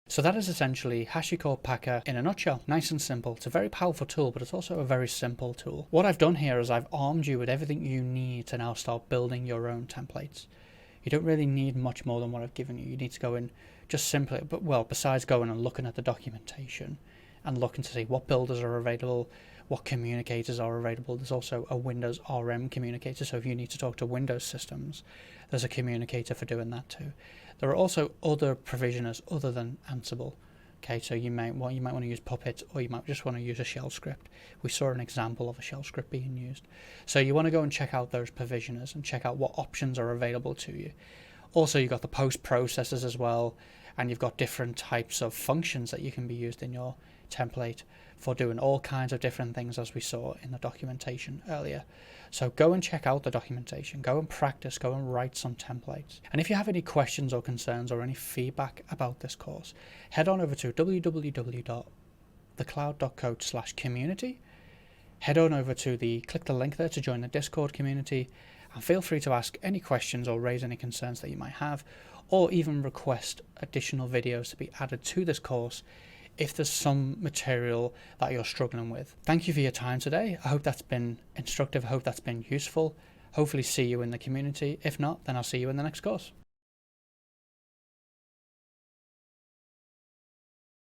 So that is essentially HashiCorp Packer in a nutshell. Nice and simple. It's a very powerful tool, but it's also a very simple tool. What I've done here is I've armed you with everything you need to now start building your own templates. You don't really need much more than what I've given you. You need to go in just simply, besides going and looking at the documentation and looking to see what builders are available, what communicators are available. There's also a Windows RM communicator, so if you need to talk to Windows systems, there's a communicator for doing that too. There are also other provisioners other than Ansible. Okay, so you might want to use Puppet, or you might just want to use a shell script. We saw an example of a shell script being used. So you want to go and check out those provisioners and check out what options are available to you. Also, you've got the post processors as well, and you've got different types of functions that you can be used in your template for doing all kinds of different things, as we saw in the documentation earlier. So go and check out the documentation, go and practice, go and write some templates. And if you have any questions or concerns or any feedback about this course, head on over to www.thecloud.coach/community. Head on over to click the link there to join the Discord community, and feel free to ask any questions or raise any concerns that you might have, or even request additional videos to be added to this course if there's some material that you're struggling with. Thank you for your time today. I hope that's been instructive. I hope that's been useful. Hopefully see you in the community. If not, then I'll see you in the next course.